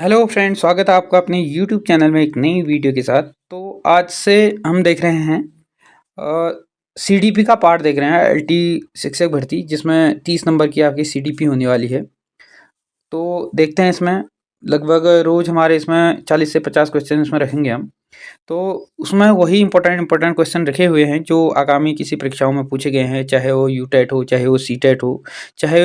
Hello friend, स्वागत है आपका अपने यूट्यूब चैनल में एक नई वीडियो के साथ। तो आज से हम देख रहे हैं सीडीपी का पार्ट देख रहे हैं, एलटी शिक्षक भर्ती, जिसमें 30 नंबर की आपकी सीडीपी होने वाली है। तो देखते हैं, इसमें लगभग रोज़ हमारे इसमें 40 से 50 क्वेश्चन इसमें रखेंगे हम। तो उसमें वही इम्पोर्टेंट क्वेश्चन रखे हुए हैं जो आगामी किसी परीक्षाओं में पूछे गए हैं, चाहे वो यूटेट हो, चाहे वो सीटेट हो, चाहे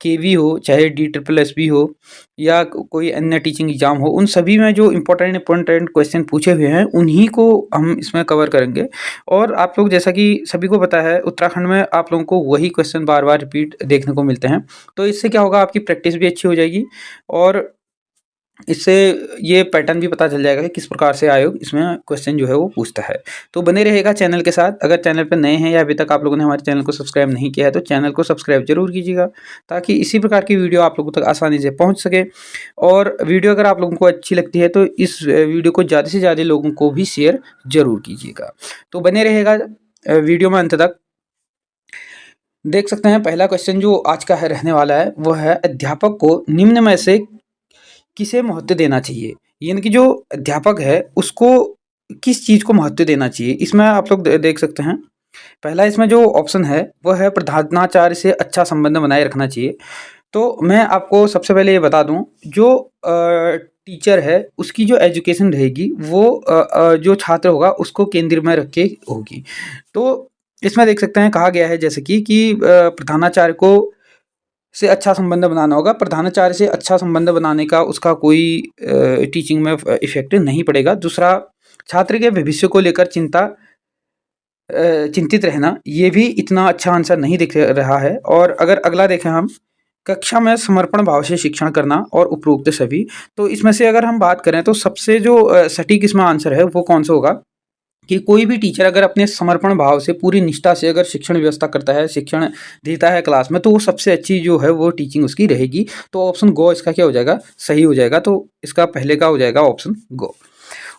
केवी हो, चाहे डी ट्रिपल एस बी हो, या कोई अन्य टीचिंग एग्जाम हो। उन सभी में जो इम्पोर्टेंट क्वेश्चन पूछे हुए हैं उन्हीं को हम इसमें कवर करेंगे। और आप लोग, जैसा कि सभी को पता है, उत्तराखंड में आप लोगों को वही क्वेश्चन बार बार रिपीट देखने को मिलते हैं। तो इससे क्या होगा, आपकी प्रैक्टिस भी अच्छी हो जाएगी और इससे ये पैटर्न भी पता चल जाएगा कि किस प्रकार से आयोग इसमें क्वेश्चन जो है वो पूछता है। तो बने रहेगा चैनल के साथ। अगर चैनल पर नए हैं या अभी तक आप लोगों ने हमारे चैनल को सब्सक्राइब नहीं किया है तो चैनल को सब्सक्राइब जरूर कीजिएगा, ताकि इसी प्रकार की वीडियो आप लोगों तक आसानी से पहुंच सके। और वीडियो अगर आप लोगों को अच्छी लगती है तो इस वीडियो को ज़्यादा से ज़्यादा लोगों को भी शेयर जरूर कीजिएगा। तो बने रहेगा वीडियो में अंत तक। देख सकते हैं, पहला क्वेश्चन जो आज का है रहने वाला है वो है, अध्यापक को निम्न में से किसे महत्व देना चाहिए। यानी कि जो अध्यापक है उसको किस चीज़ को महत्व देना चाहिए। इसमें आप लोग देख सकते हैं, पहला इसमें जो ऑप्शन है वो है, प्रधानाचार्य से अच्छा संबंध बनाए रखना चाहिए। तो मैं आपको सबसे पहले ये बता दूं, जो टीचर है उसकी जो एजुकेशन रहेगी वो जो छात्र होगा उसको केंद्र में रख के होगी। तो इसमें देख सकते हैं, कहा गया है जैसे कि प्रधानाचार्य को से अच्छा संबंध बनाना होगा। प्रधानाचार्य से अच्छा संबंध बनाने का उसका कोई टीचिंग में इफेक्ट नहीं पड़ेगा। दूसरा, छात्र के भविष्य को लेकर चिंतित रहना, ये भी इतना अच्छा आंसर नहीं दिख रहा है। और अगर अगला देखें हम, कक्षा में समर्पण भाव से शिक्षण करना और उपरोक्त सभी। तो इसमें से अगर हम बात करें तो सबसे जो सटीक इसमें आंसर है वो कौन सा होगा, कि कोई भी टीचर अगर अपने समर्पण भाव से, पूरी निष्ठा से अगर शिक्षण व्यवस्था करता है, शिक्षण देता है क्लास में, तो वो सबसे अच्छी जो है वो टीचिंग उसकी रहेगी। तो ऑप्शन गो इसका क्या हो जाएगा, सही हो जाएगा। तो इसका पहले का हो जाएगा ऑप्शन गो।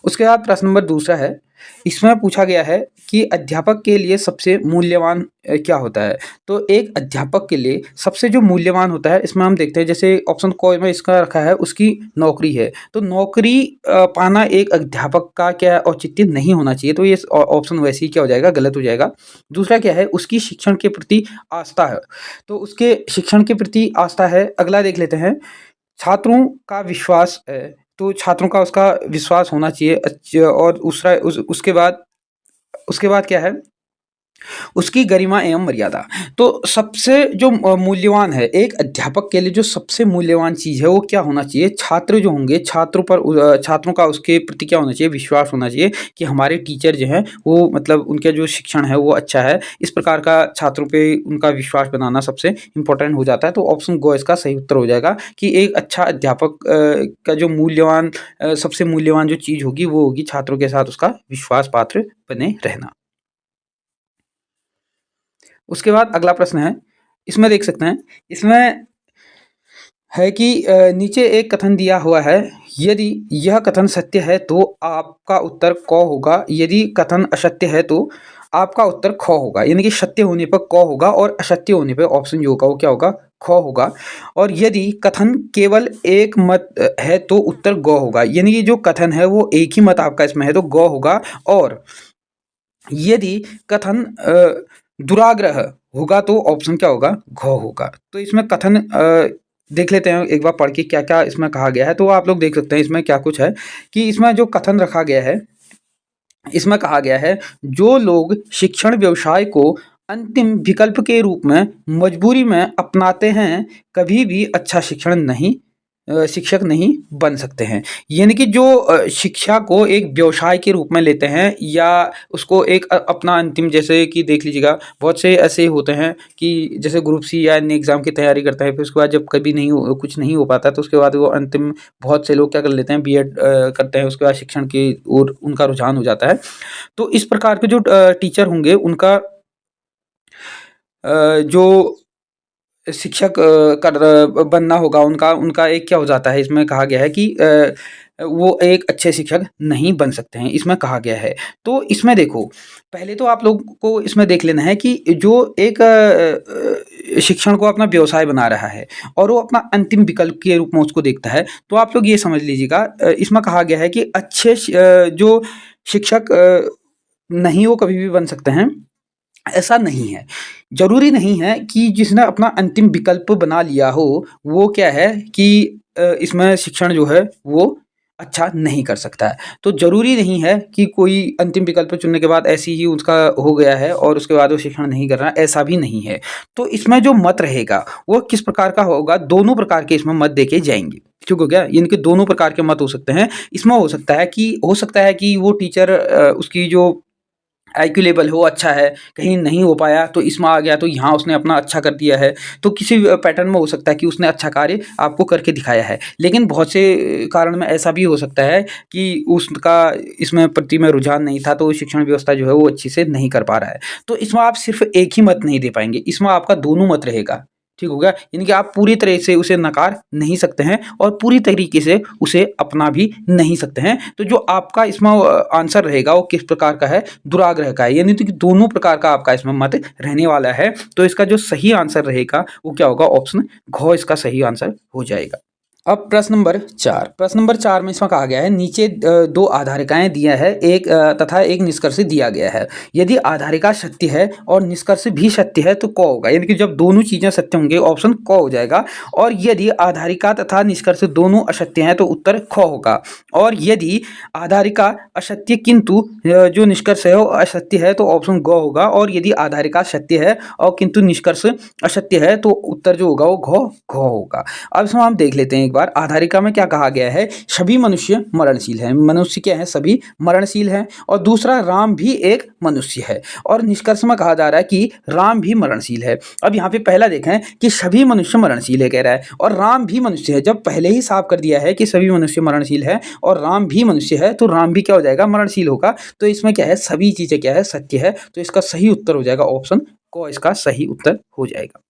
उसके बाद प्रश्न नंबर दूसरा है, इसमें पूछा गया है कि अध्यापक के लिए सबसे मूल्यवान क्या होता है। तो एक अध्यापक के लिए सबसे जो मूल्यवान होता है, इसमें हम देखते हैं, जैसे ऑप्शन को में इसका रखा है, उसकी नौकरी है। तो नौकरी पाना एक अध्यापक का क्या औचित्य नहीं होना चाहिए। तो ये ऑप्शन वैसे ही क्या हो जाएगा, गलत हो जाएगा। दूसरा क्या है, उसकी शिक्षण के प्रति आस्था है। तो उसके शिक्षण के प्रति आस्था है। अगला देख लेते हैं, छात्रों का विश्वास है। तो छात्रों का उसका विश्वास होना चाहिए। और दूसरा उसके बाद क्या है, उसकी गरिमा एवं मर्यादा। तो सबसे जो मूल्यवान है एक अध्यापक के लिए, जो सबसे मूल्यवान चीज़ है वो क्या होना चाहिए, छात्र जो होंगे, छात्रों का उसके प्रति क्या होना चाहिए, विश्वास होना चाहिए कि हमारे टीचर जो हैं वो, मतलब उनका जो शिक्षण है वो अच्छा है। इस प्रकार का छात्रों पे उनका विश्वास बनाना सबसे इम्पोर्टेंट हो जाता है। तो ऑप्शन गो इसका सही उत्तर हो जाएगा, कि एक अच्छा अध्यापक का जो सबसे मूल्यवान जो चीज़ होगी वो होगी छात्रों के साथ उसका विश्वास पात्र बने रहना। उसके बाद अगला प्रश्न है, इसमें देख सकते हैं, इसमें है कि नीचे एक कथन दिया हुआ है, यदि यह कथन सत्य है तो आपका उत्तर क होगा, यदि कथन असत्य है तो आपका उत्तर ख होगा। यानी कि सत्य होने पर क होगा और असत्य होने पर ऑप्शन जो होगा वो क्या होगा, ख होगा। और यदि कथन केवल एक मत है तो उत्तर ग होगा। यानी कि जो कथन है वो एक ही मत आपका इसमें है तो ग होगा। और यदि कथन दुराग्रह होगा तो ऑप्शन क्या होगा, घ होगा। तो इसमें कथन देख लेते हैं एक बार पढ़ के क्या क्या इसमें कहा गया है। तो आप लोग देख सकते हैं इसमें क्या कुछ है, कि इसमें जो कथन रखा गया है, इसमें कहा गया है, जो लोग शिक्षण व्यवसाय को अंतिम विकल्प के रूप में मजबूरी में अपनाते हैं, कभी भी अच्छा शिक्षक नहीं बन सकते हैं। यानी कि जो शिक्षा को एक व्यवसाय के रूप में लेते हैं, या उसको एक अपना अंतिम, जैसे कि देख लीजिएगा, बहुत से ऐसे होते हैं कि जैसे ग्रुप सी या अन्य एग्जाम की तैयारी करते हैं, फिर उसके बाद जब कभी कुछ नहीं हो पाता तो उसके बाद वो अंतिम, बहुत से लोग क्या कर लेते हैं, बीएड करते हैं, उसके बाद शिक्षण की ओर उनका रुझान हो जाता है। तो इस प्रकार के जो टीचर होंगे उनका जो शिक्षक बनना होगा उनका उनका एक क्या हो जाता है, इसमें कहा गया है कि वो एक अच्छे शिक्षक नहीं बन सकते हैं, इसमें कहा गया है। तो इसमें देखो, पहले तो आप लोग को इसमें देख लेना है कि जो एक शिक्षण को अपना व्यवसाय बना रहा है और वो अपना अंतिम विकल्प के रूप में उसको देखता है, तो आप लोग ये समझ लीजिएगा, इसमें कहा गया है कि अच्छे जो शिक्षक नहीं वो कभी भी बन सकते हैं, ऐसा नहीं है। ज़रूरी नहीं है कि जिसने अपना अंतिम विकल्प बना लिया हो, वो क्या है कि इसमें शिक्षण जो है वो अच्छा नहीं कर सकता है। तो ज़रूरी नहीं है कि कोई अंतिम विकल्प चुनने के बाद ऐसे ही उसका हो गया है और उसके बाद वो शिक्षण नहीं कर रहा है, ऐसा भी नहीं है। तो इसमें जो मत रहेगा, वो किस प्रकार का होगा, दोनों प्रकार के इसमें मत देखे जाएँगे। ठीक हो गया? इनके दोनों प्रकार के मत हो सकते हैं। इसमें हो सकता है कि वो टीचर उसकी जो आईक्यू लेवल हो अच्छा है, कहीं नहीं हो पाया तो इसमें आ गया, तो यहाँ उसने अपना अच्छा कर दिया है। तो किसी पैटर्न में हो सकता है कि उसने अच्छा कार्य आपको करके दिखाया है। लेकिन बहुत से कारण में ऐसा भी हो सकता है कि उसका इसमें प्रति में रुझान नहीं था, तो शिक्षण व्यवस्था जो है वो अच्छे से नहीं कर पा रहा है। तो इसमें आप सिर्फ़ एक ही मत नहीं दे पाएँगे, इसमें आपका दोनों मत रहेगा। ठीक हो गया? यानी कि आप पूरी तरह से उसे नकार नहीं सकते हैं और पूरी तरीके से उसे अपना भी नहीं सकते हैं। तो जो आपका इसमें आंसर रहेगा वो किस प्रकार का है, दुराग्रह का है, यानी तो कि दोनों प्रकार का आपका इसमें मत रहने वाला है। तो इसका जो सही आंसर रहेगा वो क्या होगा, ऑप्शन घ इसका सही आंसर हो जाएगा। अब प्रश्न नंबर 4 में इसमें कहा गया है, नीचे दो आधारिकाएं दिया है, एक तथा एक निष्कर्ष दिया गया है। यदि आधारिका सत्य है और निष्कर्ष भी सत्य है तो क होगा, यानी कि जब दोनों चीजें सत्य होंगे ऑप्शन क हो जाएगा। और यदि आधारिका तथा निष्कर्ष दोनों असत्य हैं तो उत्तर ख होगा। और यदि आधारिका असत्य किंतु जो निष्कर्ष है वो असत्य है तो ऑप्शन ग होगा। और यदि आधारिका सत्य है और किंतु निष्कर्ष असत्य है तो उत्तर जो होगा वो घ होगा। अब इसमें हम देख लेते हैं एक बार, आधारिका में क्या कहा गया है, सभी मनुष्य मरणशील हैं। मनुष्य क्या है, सभी मरणशील हैं। और दूसरा, राम भी एक मनुष्य है। और निष्कर्ष में कहा जा रहा है कि राम भी मरणशील है। अब यहाँ पे पहला देखें कि सभी मनुष्य मरणशील है कह रहा है और राम भी मनुष्य है। जब पहले ही साफ कर दिया है कि सभी मनुष्य मरणशील है और राम भी मनुष्य है, तो राम भी क्या हो जाएगा, मरणशील होगा। तो इसमें क्या है, सभी चीजें क्या है, सत्य है। तो इसका सही उत्तर हो जाएगा ऑप्शन क, इसका सही उत्तर हो जाएगा।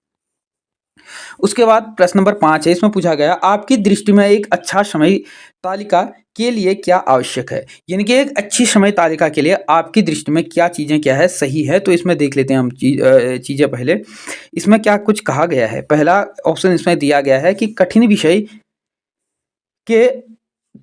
उसके बाद प्रश्न नंबर 5 है, इसमें पूछा गया, आपकी दृष्टि में एक अच्छा समय तालिका के लिए क्या आवश्यक है। यानी कि एक अच्छी समय तालिका के लिए आपकी दृष्टि में क्या चीज़ें क्या है सही है। तो इसमें देख लेते हैं हम चीज़ें पहले। इसमें क्या कुछ कहा गया है, पहला ऑप्शन इसमें दिया गया है कि कठिन विषय के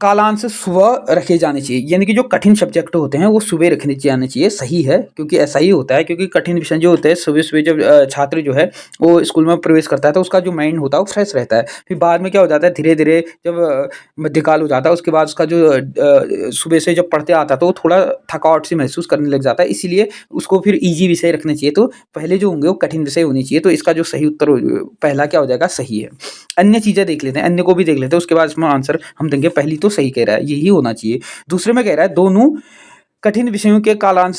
कालांश सुबह रखे जाने चाहिए। यानी कि जो कठिन सब्जेक्ट होते हैं वो सुबह रखने जाने चाहिए, सही है, क्योंकि ऐसा ही होता है। क्योंकि कठिन विषय जो होते हैं सुबह जब छात्र जो है वो स्कूल में प्रवेश करता है तो उसका जो माइंड होता है वो फ्रेश रहता है। फिर बाद में क्या हो जाता है, धीरे धीरे जब मध्यकाल हो जाता है उसके बाद उसका जो सुबह से जब पढ़ते आता है तो वो थोड़ा थकावट से महसूस करने लग जाता है। इसीलिए उसको फिर ईजी विषय रखने चाहिए। तो पहले जो होंगे वो कठिन विषय होनी चाहिए। तो इसका जो सही उत्तर पहला क्या हो जाएगा, सही है। अन्य चीज़ें देख लेते हैं, अन्य को भी देख लेते हैं, उसके बाद इसमें आंसर हम देंगे। पहली तो सही कह रहा है, यही होना चाहिए। दूसरे में कह रहा है दोनों कठिन विषयों के कालांश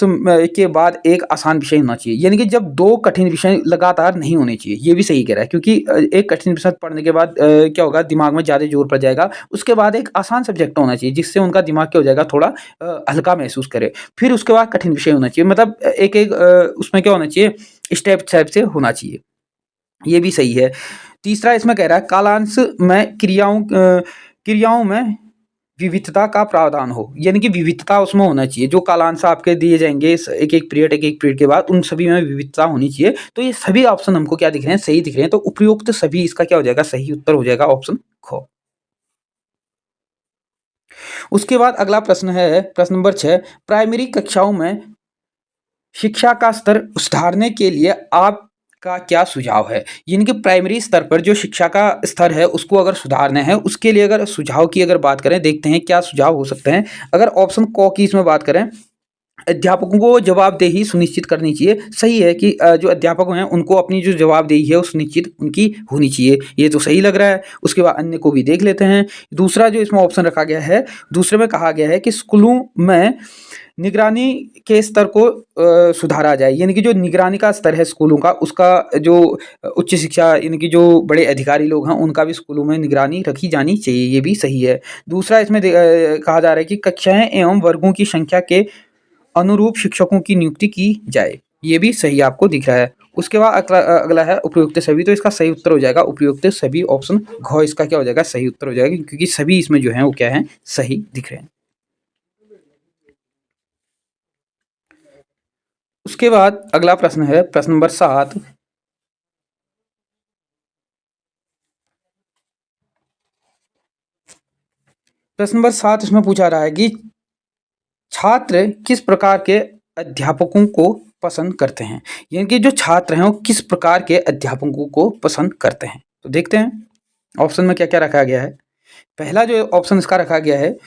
के बाद एक आसान विषय होना चाहिए। यानी कि जब दो कठिन विषय लगातार नहीं होने चाहिए, ये भी सही कह रहा है। क्योंकि एक कठिन विषय पढ़ने के बाद क्या होगा, दिमाग में ज़्यादा जोर पड़ जाएगा। उसके बाद एक आसान सब्जेक्ट होना चाहिए जिससे उनका दिमाग क्या हो जाएगा, थोड़ा हल्का महसूस करे। फिर उसके बाद कठिन विषय होना चाहिए। मतलब एक एक उसमें क्या होना चाहिए, स्टेप स्टेप से होना चाहिए, ये भी सही है। तीसरा इसमें कह रहा है कालांश में क्रियाओं में विविधता का प्रावधान हो। यानी कि विविधता उसमें होना चाहिए। जो कालांश आपके दिए जाएंगे एक एक पीरियड के बाद, उन सभी में विविधता होनी चाहिए। तो ये सभी ऑप्शन हमको क्या दिख रहे हैं, सही दिख रहे हैं। तो उपयुक्त सभी इसका क्या हो जाएगा, सही उत्तर हो जाएगा ऑप्शन ख। उसके बाद अगला प्रश्न है, प्रश्न नंबर 6, प्राइमरी कक्षाओं में शिक्षा का स्तर सुधारने के लिए आपका क्या सुझाव है। यानी कि प्राइमरी स्तर पर जो शिक्षा का स्तर है उसको अगर सुधारना है, उसके लिए अगर सुझाव की अगर बात करें, देखते हैं क्या सुझाव हो सकते हैं। अगर ऑप्शन क की इसमें बात करें, अध्यापकों को जवाबदेही सुनिश्चित करनी चाहिए। सही है कि जो अध्यापक हैं उनको अपनी जो जवाबदेही है वो सुनिश्चित उनकी होनी चाहिए, ये तो सही लग रहा है। उसके बाद अन्य को भी देख लेते हैं। दूसरा जो इसमें ऑप्शन रखा गया है, दूसरे में कहा गया है कि स्कूलों में निगरानी के स्तर को सुधारा जाए। यानी कि जो निगरानी का स्तर है स्कूलों का, उसका जो उच्च शिक्षा यानी कि जो बड़े अधिकारी लोग हैं उनका भी स्कूलों में निगरानी रखी जानी चाहिए, ये भी सही है। दूसरा इसमें कहा जा रहा है कि कक्षाएं एवं वर्गों की संख्या के अनुरूप शिक्षकों की नियुक्ति की जाए, ये भी सही आपको दिख रहा है। उसके बाद अगला है उपयुक्त सभी, तो इसका सही उत्तर हो जाएगा उपयुक्त सभी, ऑप्शन घ इसका क्या हो जाएगा सही उत्तर हो जाएगा, क्योंकि सभी इसमें जो है वो क्या है सही दिख रहे हैं। उसके बाद अगला प्रश्न है प्रश्न नंबर 7। प्रश्न नंबर 7 इसमें पूछा रहा है कि छात्र किस प्रकार के अध्यापकों को पसंद करते हैं, यानी कि जो छात्र हैं वो किस प्रकार के अध्यापकों को पसंद करते हैं। तो देखते हैं ऑप्शन में क्या क्या रखा गया है। पहला जो ऑप्शन इसका रखा गया है,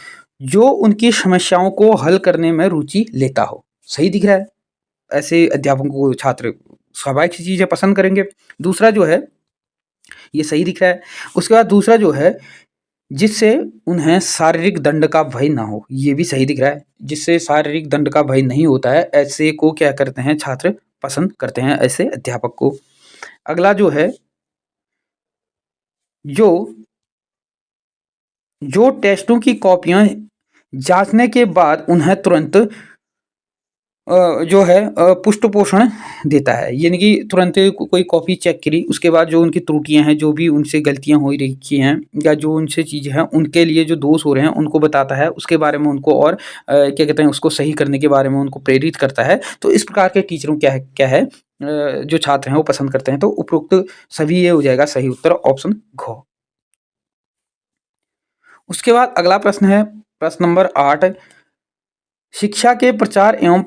जो उनकी समस्याओं को हल करने में रुचि लेता हो। सही दिख रहा है, ऐसे अध्यापकों को छात्र स्वाभाविक सी चीज़ें पसंद करेंगे। दूसरा जो है ये सही दिख रहा है। उसके बाद दूसरा जो है, जिससे उन्हें शारीरिक दंड का भय ना हो, ये भी सही दिख रहा है। जिससे शारीरिक दंड का भय नहीं होता है, ऐसे को क्या करते हैं छात्र पसंद करते हैं, ऐसे अध्यापक को। अगला जो है, जो टेस्टों की कॉपियां जांचने के बाद उन्हें तुरंत जो है पुष्ट पोषण देता है, यानी कि तुरंत कोई कॉपी चेक करी, उसके बाद जो उनकी त्रुटियां हैं, जो भी उनसे गलतियां हो रखी हैं या जो उनसे चीज़ें हैं, उनके लिए जो दोष हो रहे हैं उनको बताता है, उसके बारे में उनको और क्या कहते हैं उसको सही करने के बारे में उनको प्रेरित करता है। तो इस प्रकार के टीचरों क्या है जो छात्र हैं वो पसंद करते हैं। तो उपरोक्त सभी ये हो जाएगा सही उत्तर, ऑप्शन घ। उसके बाद अगला प्रश्न है प्रश्न नंबर 8। शिक्षा के प्रचार एवं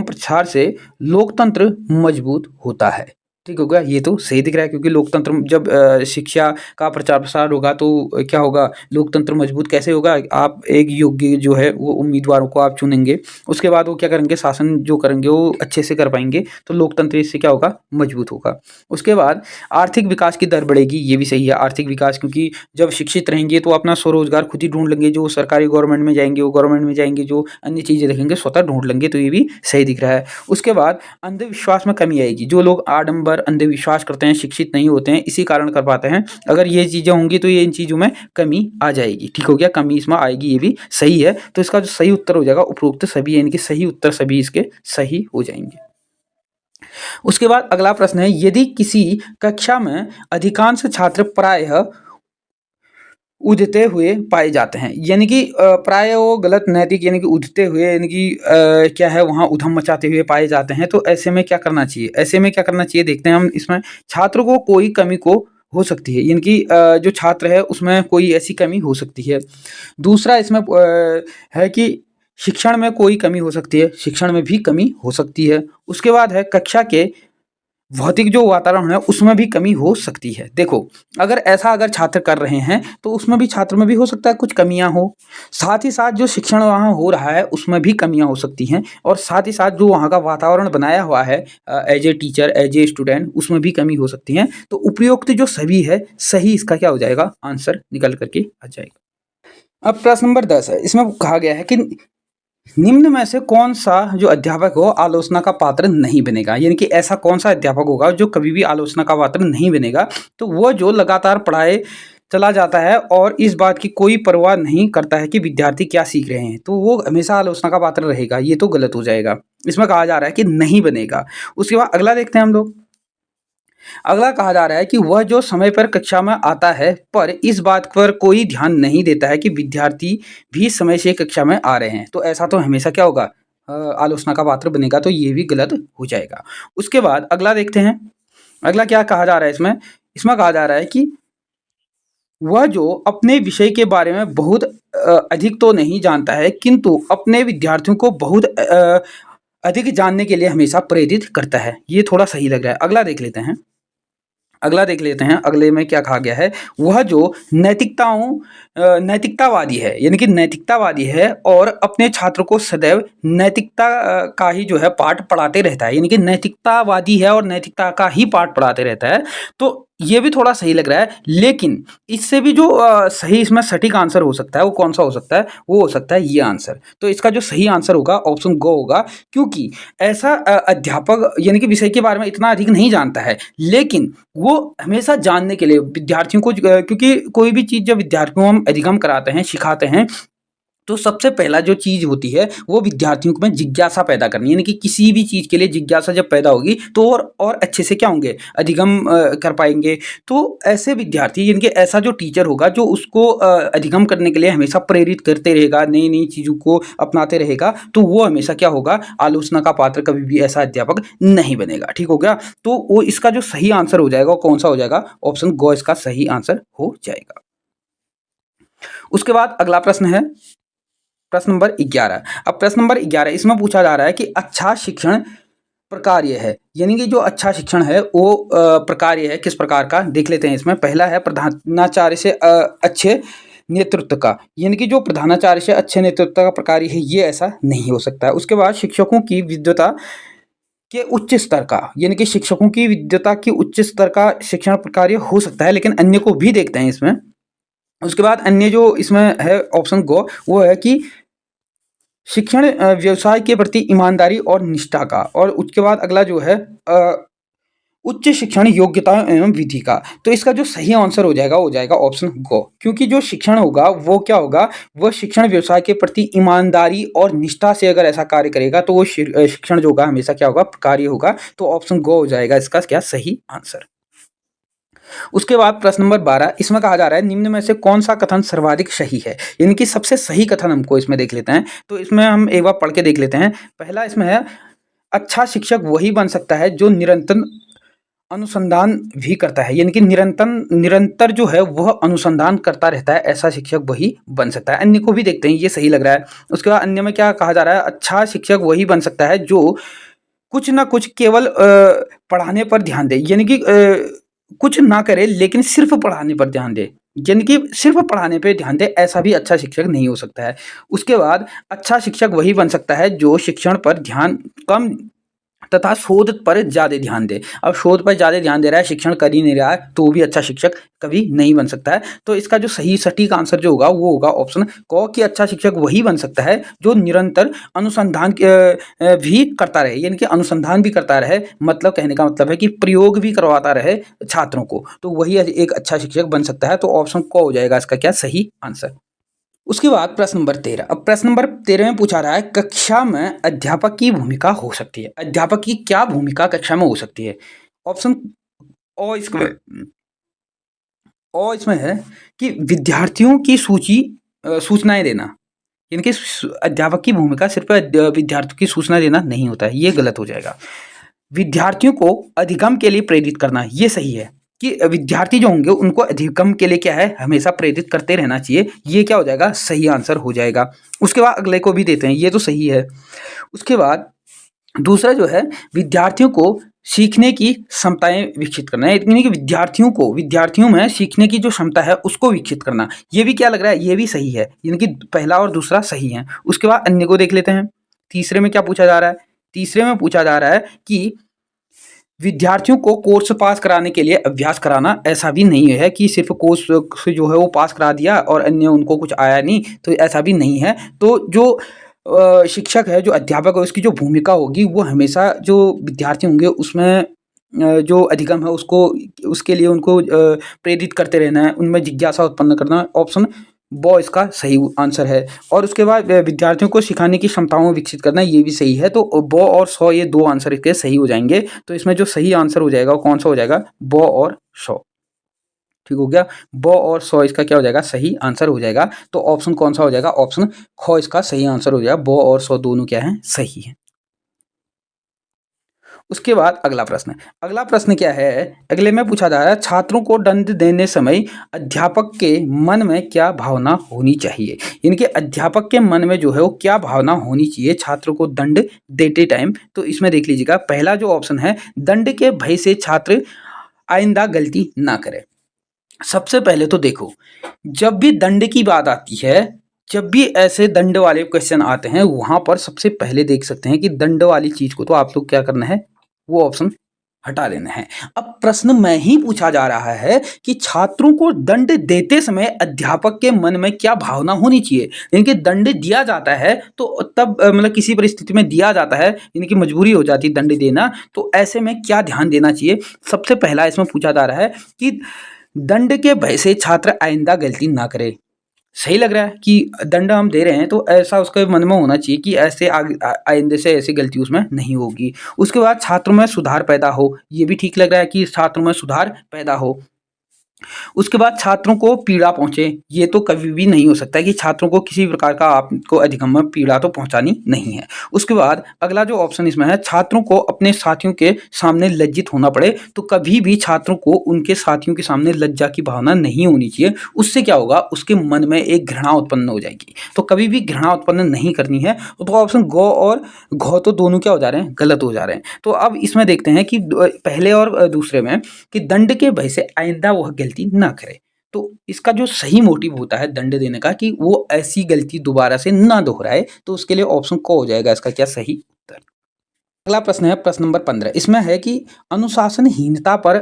प्रसार से लोकतंत्र मजबूत होता है। ठीक हो गया, ये तो सही दिख रहा है, क्योंकि लोकतंत्र जब शिक्षा का प्रचार प्रसार होगा तो क्या होगा, लोकतंत्र मजबूत कैसे होगा। आप एक योग्य जो है वो उम्मीदवारों को आप चुनेंगे, उसके बाद वो क्या करेंगे, शासन जो करेंगे वो अच्छे से कर पाएंगे, तो लोकतंत्र इससे क्या होगा मजबूत होगा। उसके बाद आर्थिक विकास की दर बढ़ेगी, ये भी सही है, आर्थिक विकास, क्योंकि जब शिक्षित रहेंगे तो अपना स्वरोजगार खुद ही ढूंढ लेंगे, जो सरकारी गवर्नमेंट में जाएंगे वो गवर्नमेंट में जाएंगे, जो अन्य चीज़ें देखेंगे स्वतः ढूंढ लेंगे, तो ये भी सही दिख रहा है। उसके बाद अंधविश्वास में कमी आएगी, जो लोग आडंबर अंधविश्वास करते हैं, शिक्षित नहीं होते हैं, इसी कारण कर पाते हैं, अगर ये चीज़ें होंगी तो ये इन चीज़ों में कमी आ जाएगी। ठीक हो गया, कमी इसमें आएगी, ये भी सही है। तो इसका जो सही उत्तर हो जाएगा उपरोक्त सभी, यानी कि सही उत्तर सभी इसके सही हो जाएंगे। उसके बाद अगला प्रश्न है, यदि किसी कक्षा में अधिकांश छात्र प्रायः उधते हुए पाए जाते हैं, यानी कि प्राय वो गलत नैतिक, यानी कि उधते हुए, यानी कि क्या है वहाँ उधम मचाते हुए पाए जाते हैं, तो ऐसे में क्या करना चाहिए। ऐसे में क्या करना चाहिए देखते हैं हम इसमें। छात्रों को कोई कमी को हो सकती है, यानी कि जो छात्र है उसमें कोई ऐसी कमी हो सकती है। दूसरा इसमें है कि शिक्षण में कोई कमी हो सकती है, शिक्षण में भी कमी हो सकती है। उसके बाद है कक्षा के भौतिक जो वातावरण है उसमें भी कमी हो सकती है। देखो, अगर छात्र कर रहे हैं तो उसमें भी छात्र में भी हो सकता है कुछ कमियां हो, साथ ही साथ जो शिक्षण वहाँ हो रहा है उसमें भी कमियां हो सकती हैं, और साथ ही साथ जो वहाँ का वातावरण बनाया हुआ है as a teacher as a student, उसमें भी कमी हो सकती है। तो उपयुक्त जो सभी है सही, इसका क्या हो जाएगा आंसर निकल करके आ जाएगा। अब प्रश्न नंबर 10 है, इसमें कहा गया है कि निम्न में से कौन सा जो अध्यापक हो आलोचना का पात्र नहीं बनेगा, यानी कि ऐसा कौन सा अध्यापक होगा जो कभी भी आलोचना का पात्र नहीं बनेगा। तो वो जो लगातार पढ़ाए चला जाता है और इस बात की कोई परवाह नहीं करता है कि विद्यार्थी क्या सीख रहे हैं, तो वो हमेशा आलोचना का पात्र रहेगा, ये तो गलत हो जाएगा। इसमें कहा जा रहा है कि नहीं बनेगा। उसके बाद अगला देखते हैं हम लोग। अगला कहा जा रहा है कि वह जो समय पर कक्षा में आता है पर इस बात पर कोई ध्यान नहीं देता है कि विद्यार्थी भी समय से कक्षा में आ रहे हैं, तो ऐसा तो हमेशा क्या होगा आलोचना का पात्र बनेगा, तो ये भी गलत हो जाएगा। उसके बाद अगला देखते हैं। अगला क्या कहा जा रहा है इसमें। इसमें कहा जा रहा है कि वह जो अपने विषय के बारे में बहुत अधिक तो नहीं जानता है, किंतु अपने विद्यार्थियों को बहुत अधिक जानने के लिए हमेशा प्रेरित करता है। ये थोड़ा सही लग रहा है। अगला देख लेते हैं। अगले में क्या कहा गया है, वह जो नैतिकतावादी है, यानी कि नैतिकतावादी है और अपने छात्र को सदैव नैतिकता का ही जो है पाठ पढ़ाते रहता है, यानी कि नैतिकतावादी है और नैतिकता का ही पाठ पढ़ाते रहता है। तो ये भी थोड़ा सही लग रहा है, लेकिन इससे भी जो सही इसमें सटीक आंसर हो सकता है वो कौन सा हो सकता है, वो हो सकता है ये आंसर। तो इसका जो सही आंसर होगा ऑप्शन ग होगा, क्योंकि ऐसा अध्यापक यानी कि विषय के बारे में इतना अधिक नहीं जानता है, लेकिन वो हमेशा जानने के लिए विद्यार्थियों को, क्योंकि कोई भी चीज़ जब विद्यार्थियों को हम अधिगम कराते हैं सिखाते हैं तो सबसे पहला जो चीज़ होती है वो विद्यार्थियों में जिज्ञासा पैदा करनी, यानी कि किसी भी चीज़ के लिए जिज्ञासा जब पैदा होगी तो और अच्छे से क्या होंगे, अधिगम कर पाएँगे। तो ऐसे विद्यार्थी, यानी कि ऐसा जो टीचर होगा जो उसको अधिगम करने के लिए हमेशा प्रेरित करते रहेगा, नई-नई चीज़ों को अपनाते रहेगा, तो वो हमेशा क्या होगा, आलोचना का पात्र कभी भी ऐसा अध्यापक नहीं बनेगा। ठीक हो गया? तो वो इसका जो सही आंसर हो जाएगा वो कौन-सा हो जाएगा? ऑप्शन ग इसका सही आंसर हो जाएगा। उसके बाद अगला प्रश्न है प्रश्न नंबर 11। अब प्रश्न नंबर 11 इसमें पूछा जा रहा है कि अच्छा शिक्षण प्रकार्य है, यानी कि जो अच्छा शिक्षण है वो प्रकार्य है किस प्रकार का, देख लेते हैं। इसमें पहला है प्रधानाचार्य से अच्छे नेतृत्व का, यानी कि जो प्रधानाचार्य से अच्छे नेतृत्व का प्रकार्य है ये ऐसा नहीं हो सकता है। उसके बाद शिक्षकों की विद्वता के उच्च स्तर का, यानी कि शिक्षकों की विद्वता की उच्च स्तर का शिक्षण प्रकार्य हो सकता है, लेकिन अन्य को भी देखते हैं इसमें। उसके बाद अन्य जो इसमें है ऑप्शन गो, वो है कि शिक्षण व्यवसाय के प्रति ईमानदारी और निष्ठा का, और उसके बाद अगला जो है उच्च शिक्षण योग्यता एवं विधि का। तो इसका जो सही आंसर हो जाएगा वो हो जाएगा ऑप्शन गो, क्योंकि जो शिक्षण होगा वो क्या होगा, वह शिक्षण व्यवसाय के प्रति ईमानदारी और निष्ठा से अगर ऐसा कार्य करेगा तो वो शिक्षण जो होगा हमेशा क्या होगा, कार्य होगा। तो ऑप्शन गो हो जाएगा इसका क्या सही आंसर। उसके बाद प्रश्न नंबर 12 इसमें कहा जा रहा है निम्न में से कौन सा कथन सर्वाधिक सही है, यानी कि सबसे सही कथन हमको इसमें देख लेते हैं। तो इसमें हम एक बार पढ़ के देख लेते हैं। पहला इसमें है अच्छा शिक्षक वही बन सकता है जो निरंतर अनुसंधान भी करता है, यानी कि निरंतर जो है वह अनुसंधान करता रहता है, ऐसा शिक्षक वही बन सकता है। अन्य को भी देखते हैं, ये सही लग रहा है। उसके बाद अन्य में क्या कहा जा रहा है, अच्छा शिक्षक वही बन सकता है जो कुछ ना कुछ केवल पढ़ाने पर ध्यान दे, यानी कि कुछ ना करे लेकिन सिर्फ पढ़ाने पर ध्यान दे, यानी कि सिर्फ पढ़ाने पे ध्यान दे, ऐसा भी अच्छा शिक्षक नहीं हो सकता है। उसके बाद अच्छा शिक्षक वही बन सकता है जो शिक्षण पर ध्यान कम तथा शोध पर ज़्यादा ध्यान दे। अब शोध पर ज़्यादा ध्यान दे रहा है, शिक्षण कर ही नहीं रहा है, तो भी अच्छा शिक्षक कभी नहीं बन सकता है। तो इसका जो सही सटीक आंसर जो होगा वो होगा ऑप्शन क कि अच्छा शिक्षक वही बन सकता है जो निरंतर अनुसंधान भी करता रहे, यानी कि अनुसंधान भी करता रहे, मतलब कहने का मतलब है कि प्रयोग भी करवाता रहे छात्रों को, तो वही एक अच्छा शिक्षक बन सकता है। तो ऑप्शन क हो जाएगा इसका क्या सही आंसर। उसके बाद प्रश्न नंबर 13। अब प्रश्न नंबर 13 में पूछा रहा है कक्षा में अध्यापक की भूमिका हो सकती है, अध्यापक की क्या भूमिका कक्षा में हो सकती है। ऑप्शन ओ इसमें है कि विद्यार्थियों की सूचनाएं देना, यानी कि अध्यापक की भूमिका सिर्फ विद्यार्थियों की सूचना देना नहीं होता है, ये गलत हो जाएगा। विद्यार्थियों को अधिगम के लिए प्रेरित करना, ये सही है कि विद्यार्थी जो होंगे उनको अधिगम के लिए क्या है, हमेशा प्रेरित करते रहना चाहिए, ये क्या हो जाएगा सही आंसर हो जाएगा। उसके बाद अगले को भी देते हैं, ये तो सही है। उसके बाद दूसरा जो है विद्यार्थियों को सीखने की क्षमताएं विकसित करना है, यानी कि विद्यार्थियों में सीखने की जो क्षमता है उसको विकसित करना, ये भी क्या लग रहा है, ये भी सही है, यानी कि पहला और दूसरा सही है। उसके बाद अन्य को देख लेते हैं। तीसरे में क्या पूछा जा रहा है, तीसरे में पूछा जा रहा है कि विद्यार्थियों को कोर्स पास कराने के लिए अभ्यास कराना, ऐसा भी नहीं है कि सिर्फ कोर्स से जो है वो पास करा दिया और अन्य उनको कुछ आया नहीं, तो ऐसा भी नहीं है। तो जो शिक्षक है, जो अध्यापक है, उसकी जो भूमिका होगी वो हमेशा जो विद्यार्थी होंगे उसमें जो अधिगम है उसको, उसके लिए उनको प्रेरित करते रहना है, उनमें जिज्ञासा उत्पन्न करना। ऑप्शन ब इसका सही आंसर है। और उसके बाद विद्यार्थियों को सिखाने की क्षमताओं विकसित करना, ये भी सही है। तो ब और सौ ये दो आंसर इसके सही हो जाएंगे। तो इसमें जो सही आंसर हो जाएगा वो कौन सा हो जाएगा, ब और सौ। ठीक हो गया, ब और सौ इसका क्या हो जाएगा सही आंसर हो जाएगा। तो ऑप्शन कौन सा हो जाएगा, ऑप्शन ख इसका सही आंसर हो जाएगा। ब और सौ दोनों क्या है, सही है। उसके बाद अगला प्रश्न क्या है, अगले में पूछा जा रहा है छात्रों को दंड देने समय अध्यापक के मन में क्या भावना होनी चाहिए, यानी कि अध्यापक के मन में जो है वो क्या भावना होनी चाहिए छात्रों को दंड देते टाइम। तो इसमें देख लीजिएगा, पहला जो ऑप्शन है दंड के भय से छात्र आइंदा गलती ना करे। सबसे पहले तो देखो, जब भी दंड की बात आती है, जब भी ऐसे दंड वाले क्वेश्चन आते हैं, वहां पर सबसे पहले देख सकते हैं कि दंड वाली चीज को तो आप लोग क्या करना है, वो ऑप्शन हटा देना है। अब प्रश्न में ही पूछा जा रहा है कि छात्रों को दंड देते समय अध्यापक के मन में क्या भावना होनी चाहिए, यानी कि दंड दिया जाता है तो तब मतलब किसी परिस्थिति में दिया जाता है, यानी कि मजबूरी हो जाती है दंड देना, तो ऐसे में क्या ध्यान देना चाहिए। सबसे पहला इसमें पूछा जा रहा है कि दंड के भय से छात्र आइंदा गलती ना करे। सही लग रहा है कि दंड हम दे रहे हैं, तो ऐसा उसके मन में होना चाहिए कि ऐसे आइंदे से ऐसी गलती उसमें नहीं होगी। उसके बाद छात्रों में सुधार पैदा हो, ये भी ठीक लग रहा है कि छात्रों में सुधार पैदा हो। उसके बाद छात्रों को पीड़ा पहुँचे, ये तो कभी भी नहीं हो सकता है कि छात्रों को किसी प्रकार का आपको अधिगम में पीड़ा तो पहुँचानी नहीं है। उसके बाद अगला जो ऑप्शन इसमें है, छात्रों को अपने साथियों के सामने लज्जित होना पड़े, तो कभी भी छात्रों को उनके साथियों के सामने लज्जा की भावना नहीं होनी चाहिए। उससे क्या होगा, उसके मन में एक घृणा उत्पन्न हो जाएगी, तो कभी भी घृणा उत्पन्न नहीं करनी है। तो ऑप्शन ग और घ तो दोनों क्या हो जा रहे हैं, गलत हो जा रहे हैं। तो अब इसमें देखते हैं कि पहले और दूसरे में कि दंड के भय से आइंदा वह गलती ना करे। तो इसका जो सही मोटिव होता है दंड देने का कि वो ऐसी गलती दोबारा से ना दोहराए, तो उसके लिए ऑप्शन क हो जाएगा इसका क्या सही उत्तर। अगला प्रश्न है प्रश्न नंबर 15। इसमें है कि अनुशासनहीनता पर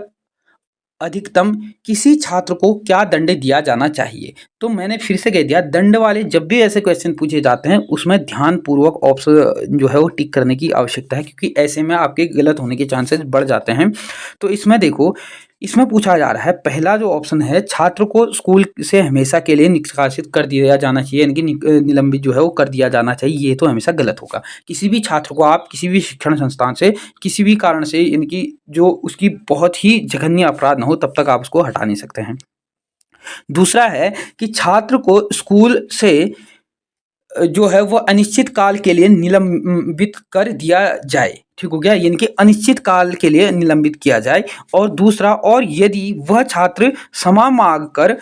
अधिकतम किसी छात्र को क्या दंड दिया जाना चाहिए। तो मैंने फिर से कह दिया, दंड वाले जब भी ऐसे क्वेश्चन पूछे जाते हैं उसमें ध्यानपूर्वक ऑप्शन जो है वो टिक करने की आवश्यकता है, क्योंकि ऐसे में आपके गलत होने के चांसेस बढ़ जाते हैं। तो इसमें देखो, इसमें पूछा जा रहा है, पहला जो ऑप्शन है, छात्र को स्कूल से हमेशा के लिए निष्कासित कर दिया जाना चाहिए, यानी कि निलंबित जो है वो कर दिया जाना चाहिए, ये तो हमेशा गलत होगा। किसी भी छात्र को आप किसी भी शिक्षण संस्थान से किसी भी कारण से, इनकी जो उसकी बहुत ही जघन्य अपराध ना हो तब तक आप उसको हटा नहीं सकते हैं। दूसरा है कि छात्र को स्कूल से जो है वो अनिश्चित काल के लिए निलंबित कर दिया जाए, ठीक हो गया, यानी कि अनिश्चित काल के लिए निलंबित किया जाए। और दूसरा, और यदि वह छात्र क्षमा मांग कर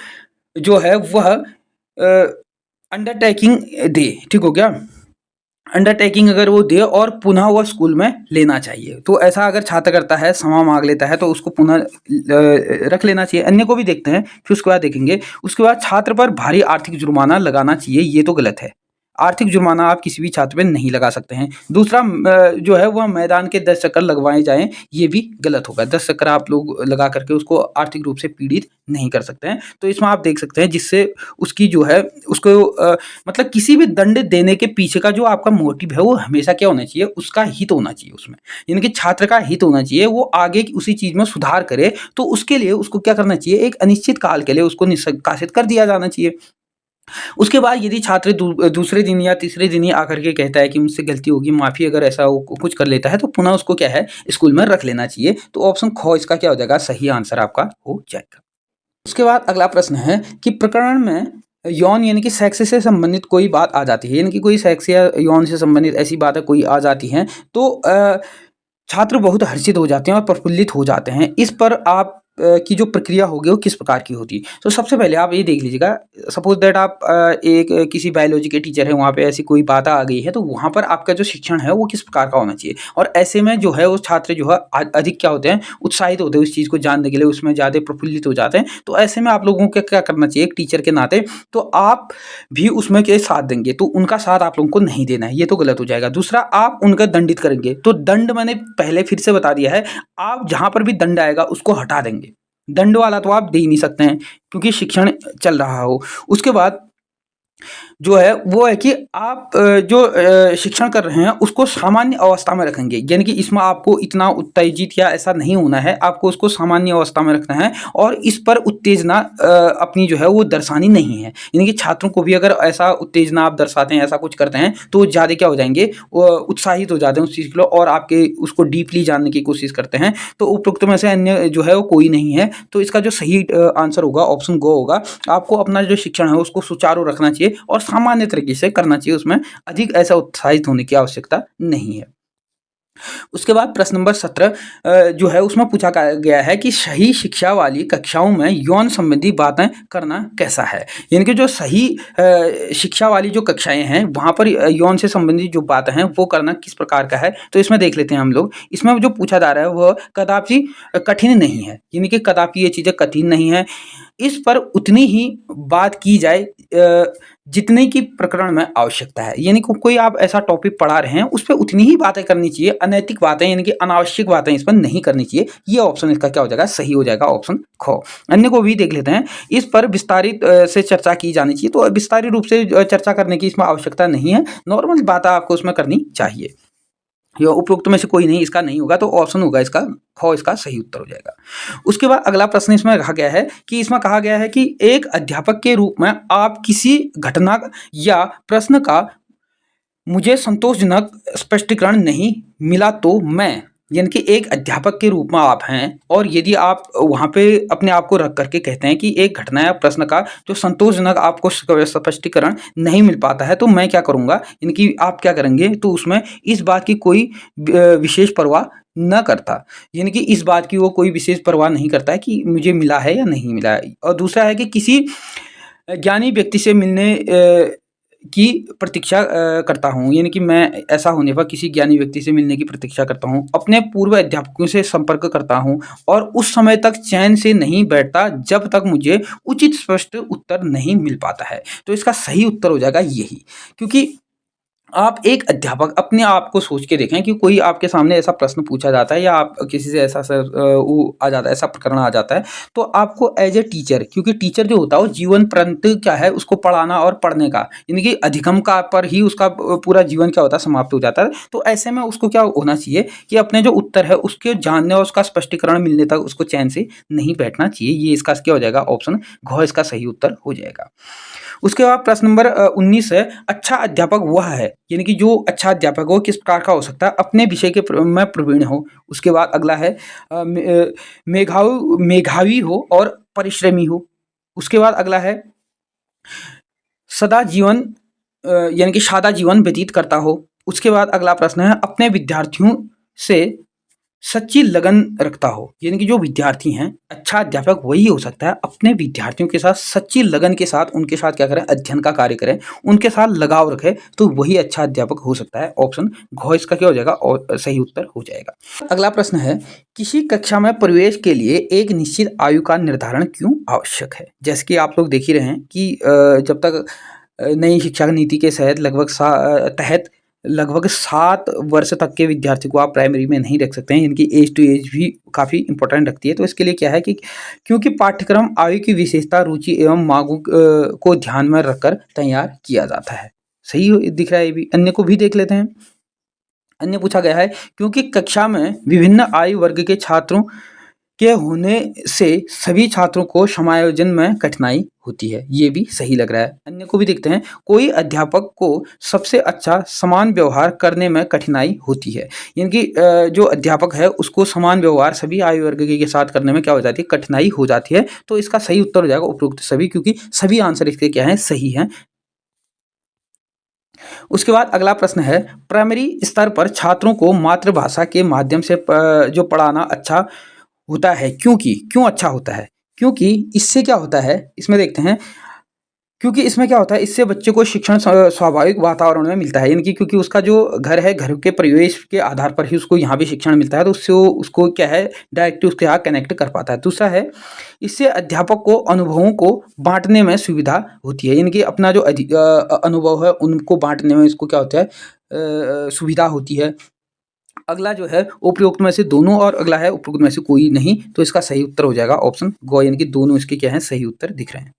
जो है वह अंडरटेकिंग दे, ठीक हो गया, अंडरटेकिंग अगर वो दे और पुनः वह स्कूल में लेना चाहिए। तो ऐसा अगर छात्र करता है, क्षमा मांग लेता है, तो उसको पुनः रख लेना चाहिए। अन्य को भी देखते हैं, फिर उसके बाद देखेंगे। उसके बाद छात्र पर भारी आर्थिक जुर्माना लगाना चाहिए, ये तो गलत है। आर्थिक जुर्माना आप किसी भी छात्र पे नहीं लगा सकते हैं। दूसरा जो है वह मैदान के 10 चक्कर लगवाए जाएँ, ये भी गलत होगा। 10 चक्कर आप लोग लगा करके उसको आर्थिक रूप से पीड़ित नहीं कर सकते हैं। तो इसमें आप देख सकते हैं जिससे उसकी जो है उसको मतलब किसी भी दंड देने के पीछे का जो आपका मोटिव है वो हमेशा क्या होना चाहिए, उसका हित होना चाहिए उसमें। यानी कि छात्र का हित होना चाहिए, वो आगे उसी चीज़ में सुधार करे, तो उसके लिए उसको क्या करना चाहिए, एक अनिश्चित काल के लिए उसको निष्कासित कर दिया जाना चाहिए। उसके बाद यदि छात्र दूसरे दिन या तीसरे दिन ही आकर के कहता है कि मुझसे गलती होगी, माफ़ी अगर ऐसा वो कुछ कर लेता है, तो पुनः उसको क्या है, स्कूल में रख लेना चाहिए। तो ऑप्शन ख इसका क्या हो जाएगा, सही आंसर आपका हो जाएगा। उसके बाद अगला प्रश्न है कि प्रकरण में यौन यानी कि सेक्स से संबंधित कोई बात आ जाती है, यानी कि कोई सेक्स या यौन से संबंधित ऐसी बातें कोई आ जाती हैं, तो छात्र बहुत हर्षित हो जाते हैं और प्रफुल्लित हो जाते हैं। इस पर आप की जो प्रक्रिया होगी वो किस प्रकार की होती है। तो सबसे पहले आप ये देख लीजिएगा, सपोज दैट आप एक किसी बायोलॉजी के टीचर हैं, वहाँ पे ऐसी कोई बात आ गई है, तो वहाँ पर आपका जो शिक्षण है वो किस प्रकार का होना चाहिए। और ऐसे में जो है वो छात्र जो है अधिक क्या होते हैं, उत्साहित होते हैं उस चीज़ को जानने के लिए, उसमें ज़्यादा प्रफुल्लित हो जाते हैं। तो ऐसे में आप लोगों को क्या करना चाहिए, एक टीचर के नाते, तो आप भी उसमें के साथ देंगे, तो उनका साथ आप लोगों को नहीं देना है, ये तो गलत हो जाएगा। दूसरा, आप उनका दंडित करेंगे, तो दंड मैंने पहले फिर से बता दिया है, आप जहाँ पर भी दंड आएगा उसको हटा देंगे। दंड वाला तो आप दे ही नहीं सकते हैं क्योंकि शिक्षण चल रहा हो। उसके बाद जो है वो है कि आप जो शिक्षण कर रहे हैं उसको सामान्य अवस्था में रखेंगे, यानी कि इसमें आपको इतना उत्तेजित या ऐसा नहीं होना है, आपको उसको सामान्य अवस्था में रखना है और इस पर उत्तेजना अपनी जो है वो दर्शानी नहीं है। यानी कि छात्रों को भी अगर ऐसा उत्तेजना आप दर्शाते हैं, ऐसा कुछ करते हैं, तो ज़्यादा क्या हो जाएंगे, वो उत्साहित हो जाते हैं उस चीज़ के लिए और आपके उसको डीपली जानने की कोशिश करते हैं। तो उपरोक्त में से अन्य जो है वो कोई नहीं है। तो इसका जो सही आंसर होगा ऑप्शन गो होगा। आपको अपना जो शिक्षण है उसको सुचारू रखना चाहिए और सामान्य तरीके से करना चाहिए, उसमें अधिक ऐसा उत्साहित होने की आवश्यकता नहीं है। उसके बाद प्रश्न नंबर 17 जो है उसमें पूछा गया है कि सही शिक्षा वाली कक्षाओं में यौन संबंधी बातें करना कैसा है। यानी कि जो सही शिक्षा वाली जो कक्षाएं हैं वहाँ पर यौन से संबंधित जो बातें हैं वो करना किस प्रकार का है। तो इसमें देख लेते हैं हम लोग। इसमें जो पूछा जा रहा है वह कदापि कठिन नहीं है, यानी कि कदापि ये चीज़ें कठिन नहीं है। इस पर उतनी ही बात की जाए जितने की प्रकरण में आवश्यकता है, यानी कि कोई आप ऐसा टॉपिक पढ़ा रहे हैं उस पर उतनी ही बातें करनी चाहिए, अनैतिक बातें यानी कि अनावश्यक बातें इस पर नहीं करनी चाहिए। ये ऑप्शन इसका क्या हो जाएगा, सही हो जाएगा, ऑप्शन ख। अन्य को भी देख लेते हैं। इस पर विस्तारित से चर्चा की जानी चाहिए, तो विस्तारित रूप से चर्चा करने की इसमें आवश्यकता नहीं है, नॉर्मल बात आपको उसमें करनी चाहिए। या उपरोक्त में से कोई नहीं, इसका नहीं होगा, तो ऑप्शन होगा इसका ख, इसका सही उत्तर हो जाएगा। उसके बाद अगला प्रश्न इसमें कहा गया है कि इसमें कहा गया है कि एक अध्यापक के रूप में आप किसी घटना या प्रश्न का मुझे संतोषजनक स्पष्टीकरण नहीं मिला तो मैं, यानी कि एक अध्यापक के रूप में आप हैं और यदि आप वहाँ पे अपने आप को रख करके कहते हैं कि एक घटना या प्रश्न का जो संतोषजनक आपको स्पष्टीकरण नहीं मिल पाता है तो मैं क्या करूँगा, यानी कि आप क्या करेंगे, तो उसमें इस बात की कोई विशेष परवाह न करता, यानी कि इस बात की वो कोई विशेष परवाह नहीं करता है कि मुझे मिला है या नहीं मिला है। और दूसरा है कि किसी ज्ञानी व्यक्ति से मिलने की प्रतीक्षा करता हूँ, यानी कि मैं ऐसा होने पर किसी ज्ञानी व्यक्ति से मिलने की प्रतीक्षा करता हूँ, अपने पूर्व अध्यापकों से संपर्क करता हूँ और उस समय तक चैन से नहीं बैठता जब तक मुझे उचित स्पष्ट उत्तर नहीं मिल पाता है। तो इसका सही उत्तर हो जाएगा यही, क्योंकि आप एक अध्यापक अपने आप को सोच के देखें कि कोई आपके सामने ऐसा प्रश्न पूछा जाता है या आप किसी से ऐसा वो आ जाता है, ऐसा प्रकरण आ जाता है, तो आपको एज ए टीचर, क्योंकि टीचर जो होता है वो जीवन पर्यंत क्या है उसको पढ़ाना और पढ़ने का, यानी कि अधिगम का पर ही उसका पूरा जीवन क्या होता है समाप्त हो जाता है। तो ऐसे में उसको क्या होना चाहिए कि अपने जो उत्तर है उसके जानने और उसका स्पष्टीकरण मिलने तक उसको चैन से नहीं बैठना चाहिए। ये इसका क्या हो जाएगा, ऑप्शन घ इसका सही उत्तर हो जाएगा। उसके बाद प्रश्न नंबर 19 है, अच्छा अध्यापक वह है, यानी कि जो अच्छा अध्यापक हो किस प्रकार का हो सकता है, अपने विषय के में प्रवीण हो। उसके बाद अगला है मेधावी हो और परिश्रमी हो। उसके बाद अगला है सदा जीवन यानी कि सादा जीवन व्यतीत करता हो। उसके बाद अगला प्रश्न है अपने विद्यार्थियों से सच्ची लगन रखता हो, यानी कि जो विद्यार्थी हैं, अच्छा अध्यापक वही हो सकता है अपने विद्यार्थियों के साथ सच्ची लगन के साथ उनके साथ क्या करें, अध्ययन का कार्य करें, उनके साथ लगाव रखें, तो वही अच्छा अध्यापक हो सकता है। ऑप्शन घ इसका क्या हो जाएगा और सही उत्तर हो जाएगा। अगला प्रश्न है किसी कक्षा में प्रवेश के लिए एक निश्चित आयु का निर्धारण क्यों आवश्यक है। जैसे कि आप लोग देख ही रहे हैं कि जब तक नई शिक्षा नीति के तहत लगभग 7 वर्ष तक के विद्यार्थी को आप प्राइमरी में नहीं रख सकते हैं, इनकी एज टू एज भी काफ़ी इंपॉर्टेंट रखती है। तो इसके लिए क्या है कि क्योंकि पाठ्यक्रम आयु की विशेषता, रुचि एवं मांगों को ध्यान में रखकर तैयार किया जाता है। सही दिख रहा है ये भी। अन्य को भी देख लेते हैं। अन्य पूछा गया है क्योंकि कक्षा में विभिन्न आयु वर्ग के छात्रों के होने से सभी छात्रों को समायोजन में कठिनाई होती है। ये भी सही लग रहा है। अन्य को भी देखते हैं। कोई अध्यापक को सबसे अच्छा समान व्यवहार करने में कठिनाई होती है, यानी कि जो अध्यापक है उसको समान व्यवहार सभी आयु वर्ग के साथ करने में क्या हो जाती है, कठिनाई हो जाती है। तो इसका सही उत्तर हो जाएगा उपरोक्त सभी, क्योंकि सभी आंसर इसके क्या है, सही हैं। उसके बाद अगला प्रश्न है प्राइमरी स्तर पर छात्रों को मातृभाषा के माध्यम से जो पढ़ाना अच्छा होता है, क्यों अच्छा होता है, क्योंकि इससे क्या होता है, इसमें देखते हैं। क्योंकि इसमें क्या होता है, इससे बच्चे को शिक्षण स्वाभाविक वातावरण में मिलता है, यानी कि क्योंकि उसका जो घर है, घर के परिवेश के आधार पर ही उसको यहाँ भी शिक्षण मिलता है, तो उससे उसको क्या है, डायरेक्ट उसके यहाँ कनेक्ट कर पाता है। दूसरा है इससे अध्यापक को अनुभवों को बांटने में सुविधा होती है, यानी कि अपना जो अनुभव है उनको बांटने में इसको क्या होता है, सुविधा होती है। अगला जो है उपरोक्त में से दोनों और अगला है उपरोक्त में से कोई नहीं, तो इसका सही उत्तर हो जाएगा ऑप्शन ग, यानी कि दोनों इसके क्या है, सही उत्तर दिख रहे हैं।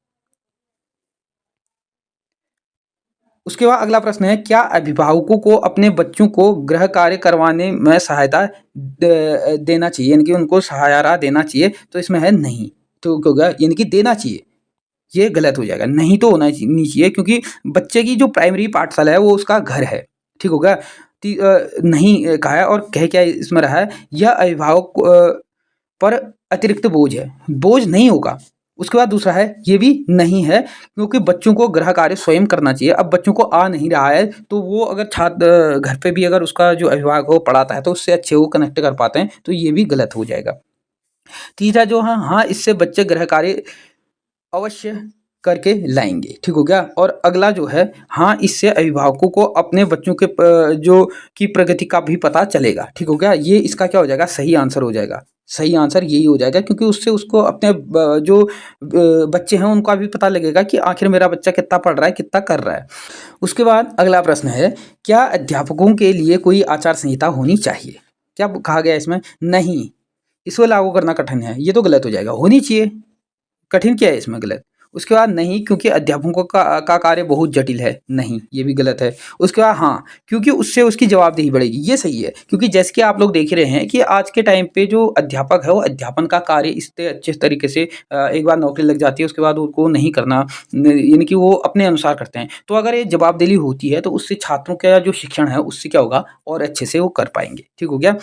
उसके बाद अगला प्रश्न है क्या अभिभावकों को अपने बच्चों को गृह कार्य करवाने में सहायता देना चाहिए, यानी कि उनको सहायता देना चाहिए। तो इसमें है नहीं, तो क्या होगा, यानी कि देना चाहिए, ये गलत हो जाएगा। नहीं तो होना नहीं चाहिए, क्योंकि बच्चे की जो प्राइमरी पाठशाला है वो उसका घर है, ठीक होगा। नहीं कहा है, और कह क्या इसमें रहा है, यह अभिभावक पर अतिरिक्त बोझ है, बोझ नहीं होगा। उसके बाद दूसरा है ये भी नहीं है, क्योंकि बच्चों को गृह कार्य स्वयं करना चाहिए। अब बच्चों को आ नहीं रहा है, तो वो अगर छात्र घर पे भी अगर उसका जो अभिभावक हो पढ़ाता है तो उससे अच्छे वो कनेक्ट कर पाते हैं, तो ये भी गलत हो जाएगा। तीसरा जो है, हाँ इससे बच्चे गृह कार्य अवश्य करके लाएंगे, ठीक हो गया। और अगला जो है, हाँ इससे अभिभावकों को अपने बच्चों के जो की प्रगति का भी पता चलेगा, ठीक हो गया। ये इसका क्या हो जाएगा, सही आंसर हो जाएगा। सही आंसर यही हो जाएगा, क्योंकि उससे उसको अपने जो बच्चे हैं उनका भी पता लगेगा कि आखिर मेरा बच्चा कितना पढ़ रहा है, कितना कर रहा है। उसके बाद अगला प्रश्न है क्या अध्यापकों के लिए कोई आचार संहिता होनी चाहिए। क्या कहा गया इसमें, नहीं, इसको लागू करना कठिन है, ये तो गलत हो जाएगा। होनी चाहिए, कठिन क्या है इसमें, गलत उसके बाद नहीं, क्योंकि अध्यापकों का कार्य बहुत जटिल है, नहीं, ये भी गलत है। उसके बाद हाँ, क्योंकि उससे उसकी जवाबदेही बढ़ेगी, ये सही है। क्योंकि जैसे कि आप लोग देख रहे हैं कि आज के टाइम पे जो अध्यापक है वो अध्यापन का कार्य इतने अच्छे तरीके से एक बार नौकरी लग जाती है उसके बाद उनको नहीं करना, यानी कि वो अपने अनुसार करते हैं। तो अगर ये जवाबदेही होती है तो उससे छात्रों का जो शिक्षण है उससे क्या होगा, और अच्छे से वो कर पाएंगे। ठीक हो गया।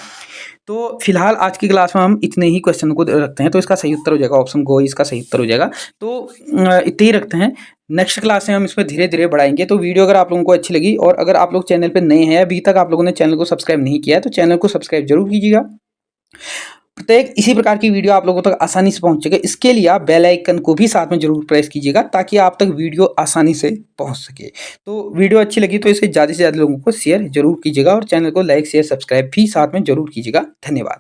तो फिलहाल आज की क्लास में हम इतने ही क्वेश्चन को रखते हैं, तो इसका सही उत्तर हो जाएगा ऑप्शन गो, इसका सही उत्तर हो जाएगा। तो इतने ही रखते हैं। नेक्स्ट क्लास में हम इसमें धीरे धीरे बढ़ाएंगे। तो वीडियो अगर आप लोगों को अच्छी लगी और अगर आप लोग चैनल पे नए हैं, अभी तक आप लोगों ने चैनल को सब्सक्राइब नहीं किया है, तो चैनल को सब्सक्राइब जरूर कीजिएगा। प्रत्येक इसी प्रकार की वीडियो आप लोगों तक आसानी से पहुंचेगा, इसके लिए आप बेल आइकन को भी साथ में जरूर प्रेस कीजिएगा ताकि आप तक वीडियो आसानी से पहुंच सके। तो वीडियो अच्छी लगी तो इसे ज़्यादा से ज़्यादा लोगों को शेयर जरूर कीजिएगा और चैनल को लाइक शेयर सब्सक्राइब भी साथ में जरूर कीजिएगा। धन्यवाद।